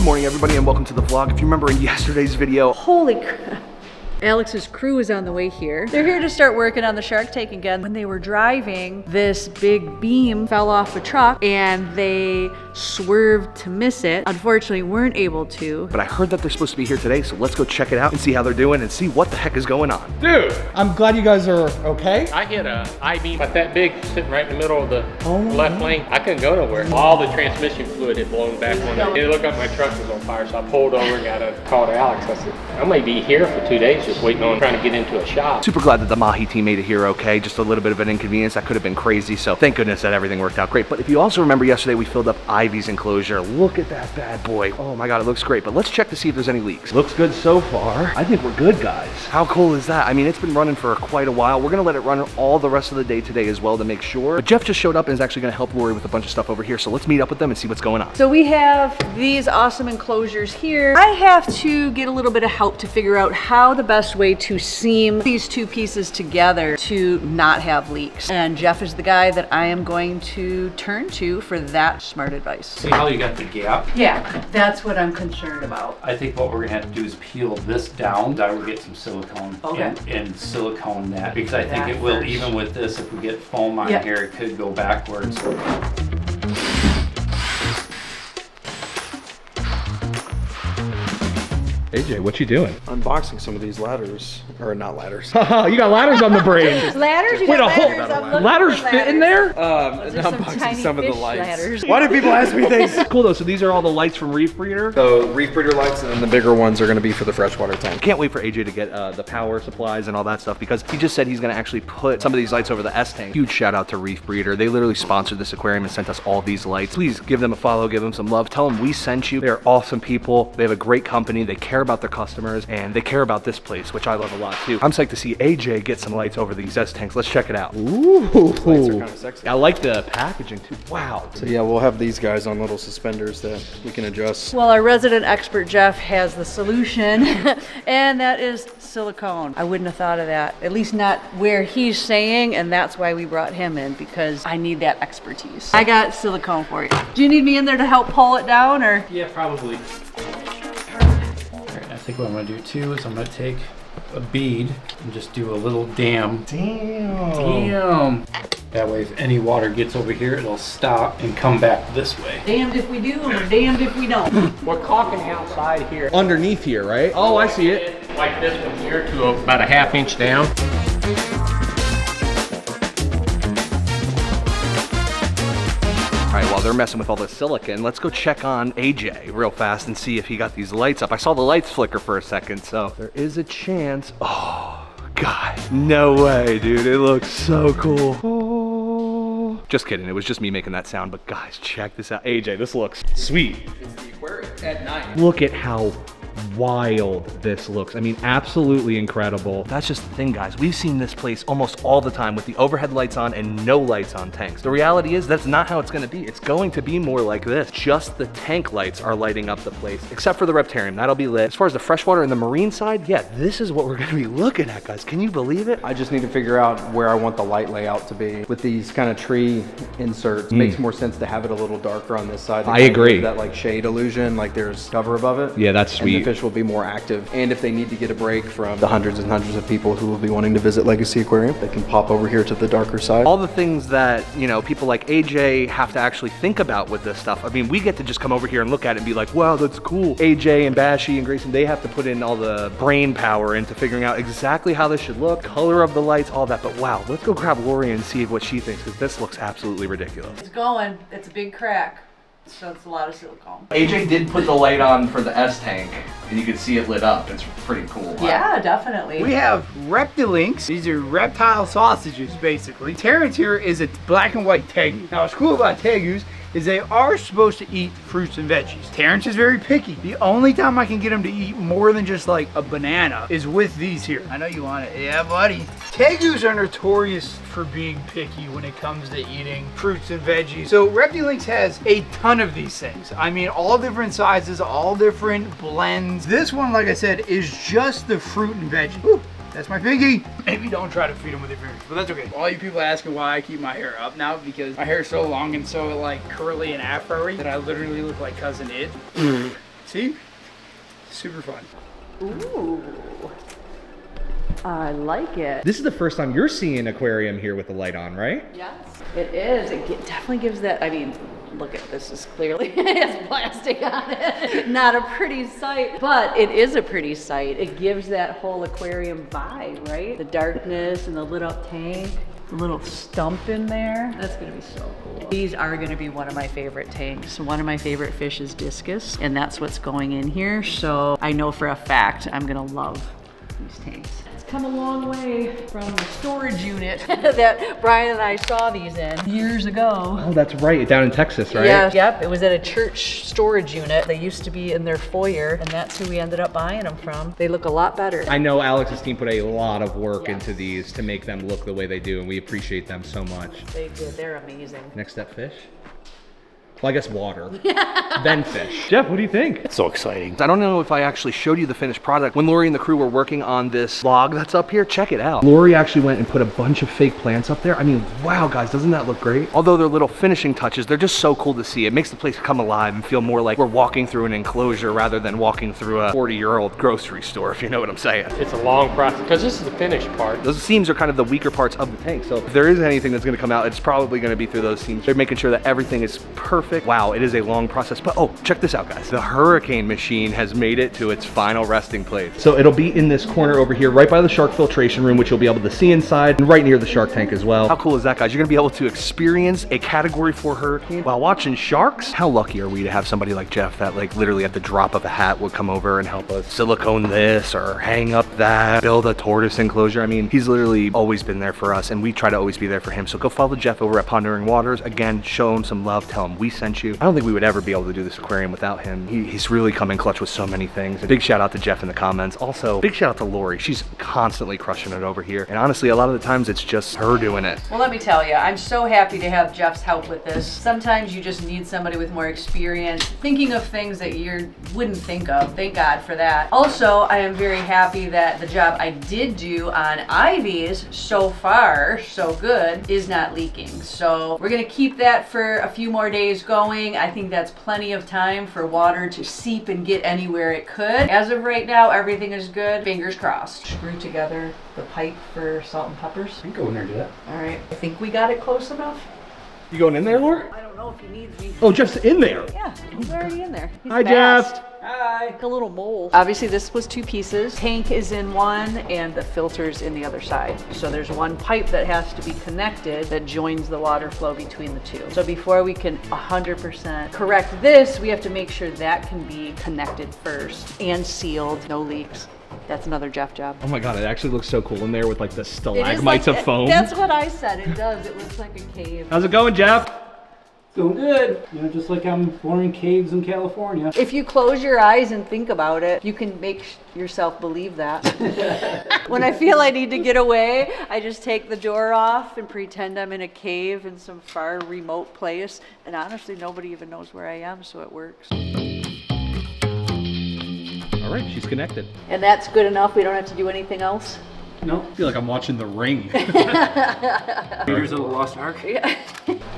morning, everybody, and welcome to the vlog. If you remember in yesterday's video, holy crap. Alex's crew is on the way here. They're here to start working on the shark tank again. When they were driving, this big beam fell off a truck and they swerved to miss it. Unfortunately, weren't able to. But I heard that they're supposed to be here today, so let's go check it out and see how they're doing and see what the heck is going on. Dude, I'm glad you guys are okay. I hit a I-beam about that big sitting right in the middle of the left lane. I couldn't go nowhere. All the transmission fluid had blown back on it. It looked like my truck was on fire, so I pulled over and got a call to Alex. I said, I may be here for 2 days just waiting on trying to get into a shop. Super glad that the Mahi team made it here okay. Just a little bit of an inconvenience. That could have been crazy, so thank goodness that everything worked out great. But if you also remember yesterday, we filled up Ivy's enclosure. Look at that bad boy. Oh my God, it looks great. But let's check to see if there's any leaks. Looks good so far. I think we're good, guys. How cool is that? I mean, it's been running for quite a while. We're gonna let it run all the rest of the day today as well to make sure. But Jeff just showed up and is actually gonna help Lori with a bunch of stuff over here. So let's meet up with them and see what's going on. So we have these awesome enclosures here. I have to get a little bit of help to figure out how the best way to seam these two pieces together to not have leaks. And Jeff is the guy that I am going to turn to for that smart advice. See how you got the gap? Yeah, that's what I'm concerned about. I think what we're gonna have to do is peel this down. I will get some silicone and silicone that, because I think it will, even with this, if we get foam on here, it could go backwards. AJ, what you doing? Unboxing some of these ladders, or not ladders. You got ladders on the brain. Ladders? You Wait, got a whole ladders? ladders fit in there? Unboxing some of the lights. Ladders. Why do people ask me things? Cool though, so these are all the lights from Reef Breeder. So reef breeder lights, and then the bigger ones are going to be for the freshwater tank. Can't wait for AJ to get the power supplies and all that stuff, because he just said he's gonna actually put some of these lights over the S tank. Huge shout out to Reef Breeder. They literally sponsored this aquarium and sent us all these lights. Please give them a follow, give them some love. Tell them we sent you. They're awesome people. They have a great company. They care about their customers and they care about this place, which I love a lot too. I'm psyched to see AJ get some lights over these S tanks. Let's check it out. Ooh. These lights are kind of sexy. I like the packaging too. Wow. So yeah, we'll have these guys on little suspenders that we can adjust. Well, our resident expert Jeff has the solution, and that is silicone. I wouldn't have thought of that, at least not where he's saying, and that's why we brought him in, because I need that expertise. I got silicone for you. Do you need me in there to help pull it down, or? Yeah, probably. I think what I'm gonna do too is I'm gonna take a bead and just do a little dam. Damn. That way, if any water gets over here, it'll stop and come back this way. Damned if we do, or damned if we don't. We're caulking outside here. Underneath here, right? Oh, I see it. Like this one here to about a ½ inch down. All right, while they're messing with all this silicone, let's go check on AJ real fast and see if he got these lights up. I saw the lights flicker for a second, so there is a chance. Oh, God. No way, dude. It looks so cool. Oh. Just kidding. It was just me making that sound, but guys, check this out. AJ, this looks sweet. It's the aquarium at night. Look at how wild this looks. I mean, absolutely incredible. That's just the thing, guys. We've seen this place almost all the time with the overhead lights on and no lights on tanks. The reality is that's not how it's going to be. It's going to be more like this. Just the tank lights are lighting up the place, except for the Reptarium. That'll be lit. As far as the freshwater and the marine side, yeah, this is what we're going to be looking at, guys. Can you believe it? I just need to figure out where I want the light layout to be. With these kind of tree inserts, makes more sense to have it a little darker on this side. I agree. That like shade illusion, like there's cover above it. Yeah, that's sweet. And the fish will be more active. And if they need to get a break from the hundreds and hundreds of people who will be wanting to visit Legacy Aquarium, they can pop over here to the darker side. All the things that, you know, people like AJ have to actually think about with this stuff. I mean, we get to just come over here and look at it and be like, wow, that's cool. AJ and Bashy and Grayson, they have to put in all the brain power into figuring out exactly how this should look, color of the lights, all that. But wow, let's go grab Lori and see what she thinks, because this looks absolutely ridiculous. It's going. It's a big crack. So it's a lot of silicone. AJ did put the light on for the S tank, and you can see it lit up. It's pretty cool. Yeah, definitely. We have Reptilinks. These are reptile sausages, basically. Terrence here is a black and white tegu. Now, what's cool about tegus is they are supposed to eat fruits and veggies. Terrence is very picky. The only time I can get him to eat more than just like a banana is with these here. I know you want it. Yeah, buddy. Tegus are notorious for being picky when it comes to eating fruits and veggies. So Reptilinks has a ton of these things. I mean, all different sizes, all different blends. This one, like I said, is just the fruit and veggie. Woo. That's my piggy. Maybe don't try to feed him with your fingers, but that's okay. All you people asking why I keep my hair up now, because my hair is so long and so like curly and afro-y that I literally look like Cousin It. See? Super fun. Ooh. I like it. This is the first time you're seeing Aquarium here with the light on, right? Yes, it is. Definitely gives that, I mean, look at this, is clearly, it has plastic on it. Not a pretty sight, but it is a pretty sight. It gives that whole aquarium vibe, right? The darkness and the lit up tank. A little stump in there. That's gonna be so cool. These are gonna be one of my favorite tanks. One of my favorite fish is discus, and that's what's going in here. So I know for a fact I'm gonna love these tanks. It's come a long way from the storage unit that Brian and I saw these in years ago. Oh, that's right, down in Texas, right? Yeah, yep, it was at a church storage unit. They used to be in their foyer, and that's who we ended up buying them from. They look a lot better. I know Alex's team put a lot of work Yes. into these to make them look the way they do, and we appreciate them so much. They did, they're amazing. Next step, fish? Well, I guess water, then fish. Jeff, what do you think? It's so exciting. I don't know if I actually showed you the finished product. When Lori and the crew were working on this log that's up here, check it out. Lori actually went and put a bunch of fake plants up there. I mean, wow, guys, doesn't that look great? Although they're little finishing touches, they're just so cool to see. It makes the place come alive and feel more like we're walking through an enclosure rather than walking through a 40-year-old grocery store, if you know what I'm saying. It's a long process because this is the finished part. Those seams are kind of the weaker parts of the tank. So if there is anything that's gonna come out, it's probably gonna be through those seams. They're making sure that everything is perfect. Wow, it is a long process, but oh, check this out, guys. The hurricane machine has made it to its final resting place. So it'll be in this corner over here, right by the shark filtration room, which you'll be able to see inside, and right near the shark tank as well. How cool is that, guys? You're gonna be able to experience a Category 4 hurricane while watching sharks. How lucky are we to have somebody like Jeff that like literally at the drop of a hat would come over and help us silicone this or hang up that, build a tortoise enclosure. I mean, he's literally always been there for us, and we try to always be there for him. So go follow Jeff over at Pondering Waters. Again, show him some love, tell him we sent you. I don't think we would ever be able to do this aquarium without him. He's really come in clutch with so many things. Big shout out to Jeff in the comments. Also, big shout out to Lori. She's constantly crushing it over here. And honestly, a lot of the times it's just her doing it. Well, let me tell you, I'm so happy to have Jeff's help with this. Sometimes you just need somebody with more experience, thinking of things that you wouldn't think of. Thank God for that. Also, I am very happy that the job I did do on ivies so far, so good, is not leaking. So we're gonna keep that for a few more days going. I think that's plenty of time for water to seep and get anywhere it could. As of right now, everything is good. Fingers crossed. Screw together the pipe for salt and peppers. I can go in there and do that. All right, I think we got it close enough. You going in there, Lori? I don't know if he needs me. Oh, Jeff's in there. Yeah, he's already in there. He's Hi, fast. Jeff. Hi. Like a little mole. Obviously this was 2 pieces. Tank is in one and the filter's in the other side. So there's one pipe that has to be connected that joins the water flow between the two. So before we can 100% correct this, we have to make sure that can be connected first and sealed, no leaks. That's another Jeff job. Oh my God, it actually looks so cool in there with like the It is stalagmites like- of foam. That's what I said, it does. It looks like a cave. How's it going, Jeff? Doing good. You know, just like I'm exploring caves in California. If you close your eyes and think about it, you can make yourself believe that. When I feel I need to get away, I just take the door off and pretend I'm in a cave in some far remote place. And honestly, nobody even knows where I am, so it works. All right, she's connected. And that's good enough. We don't have to do anything else. No. I feel like I'm watching The Ring. Raiders of the Lost Ark.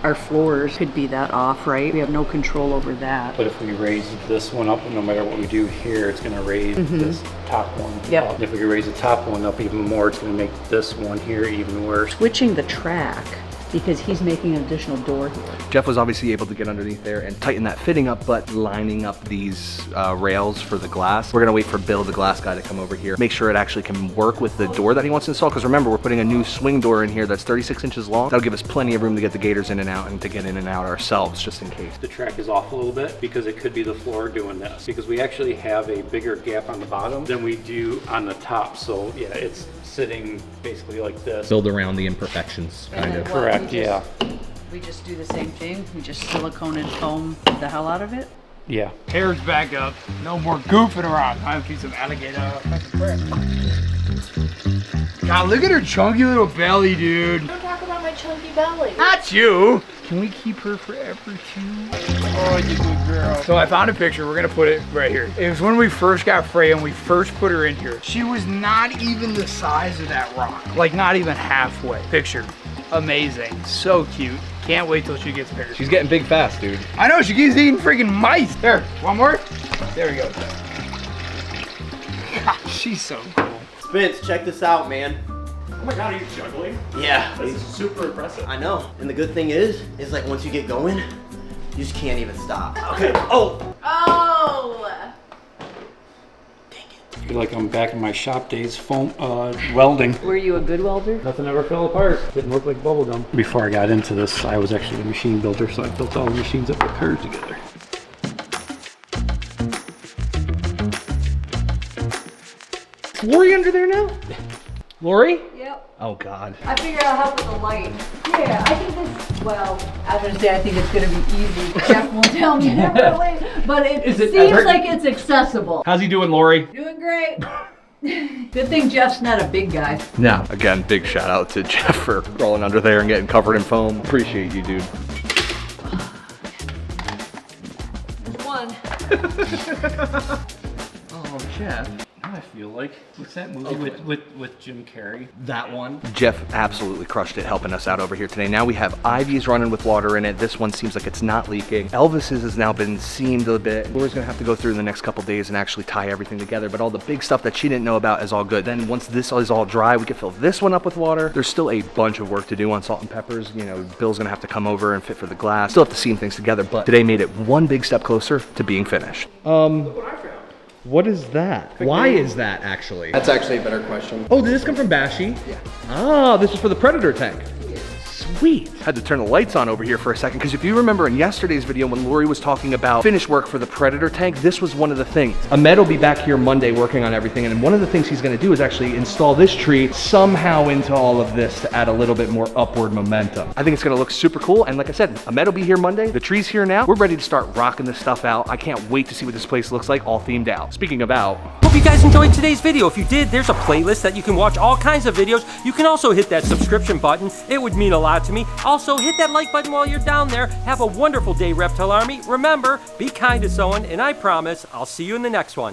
Our floors could be that off, right? We have no control over that. But if we raise this one up, no matter what we do here, it's going to raise this top one Yep. up. If we raise the top one up even more, it's going to make this one here even worse. Switching the track because he's making an additional door here. Jeff was obviously able to get underneath there and tighten that fitting up, but lining up these rails for the glass. We're gonna wait for Bill, the glass guy, to come over here, make sure it actually can work with the door that he wants to install, because remember, we're putting a new swing door in here that's 36 inches long. That'll give us plenty of room to get the gators in and out and to get in and out ourselves, just in case. The track is off a little bit because it could be the floor doing this, because we actually have a bigger gap on the bottom than we do on the top. So yeah, it's sitting basically like this. Build around the imperfections, kind of. Correct, yeah. We just do the same thing. We just silicone and foam the hell out of it. Yeah. Hair's back up. No more goofing around. Time to feed some alligator. God, look at her chunky little belly, dude. Don't talk about my chunky belly. Not you. Can we keep her forever too? Oh, you good girl. So I found a picture. We're gonna put it right here. It was when we first got Freya and we first put her in here. She was not even the size of that rock. Like not even halfway. Picture. Amazing. So cute. Can't wait till she gets paired. She's getting big fast, dude. I know, she keeps eating freaking mice. There, one more. There we go. God, she's so cool. Spence, check this out, man. Oh my God, are you juggling? Yeah. This is super impressive. I know. And the good thing is like once you get going, you just can't even stop. Okay. Oh! Oh! I feel like I'm back in my shop days, welding. Were you a good welder? Nothing ever fell apart. Didn't look like bubble gum. Before I got into this, I was actually a machine builder, so I built all the machines that put cars together. Is Lori under there now? Lori? Yep. Oh God. I figured I'll help with the light. Yeah, I think this, well, I was gonna say I think it's gonna be easy. Jeff will tell me differently, but it seems like it's accessible. How's he doing, Lori? Doing great. Good thing Jeff's not a big guy. No. Again, big shout out to Jeff for crawling under there and getting covered in foam. Appreciate you, dude. There's one. Oh, Jeff. I feel like, what's that movie with Jim Carrey? That one. Jeff absolutely crushed it helping us out over here today. Now we have Ivy's running with water in it. This one seems like it's not leaking. Elvis's has now been seamed a bit. Laura's gonna have to go through in the next couple days and actually tie everything together, but all the big stuff that she didn't know about is all good. Then once this is all dry, we can fill this one up with water. There's still a bunch of work to do on Salt and Peppers. You know, Bill's gonna have to come over and fit for the glass. Still have to seam things together, but today made it one big step closer to being finished. What is that? Why is that actually? That's actually a better question. Oh, did this come from Bashi? Yeah. Oh, this is for the Predator tank. Sweet. Had to turn the lights on over here for a second, because if you remember in yesterday's video when Lori was talking about finish work for the Predator tank, this was one of the things. Ahmed will be back here Monday working on everything, and one of the things he's gonna do is actually install this tree somehow into all of this to add a little bit more upward momentum. I think it's gonna look super cool, and like I said, Ahmed will be here Monday. The tree's here now. We're ready to start rocking this stuff out. I can't wait to see what this place looks like, all themed out. Speaking of out, Hope you guys enjoyed today's video. If you did, there's a playlist that you can watch all kinds of videos. You can also hit that subscription button. It would mean a lot to me. Also, hit that like button while you're down there. Have a wonderful day, Reptile Army. Remember, be kind to someone, and I promise I'll see you in the next one.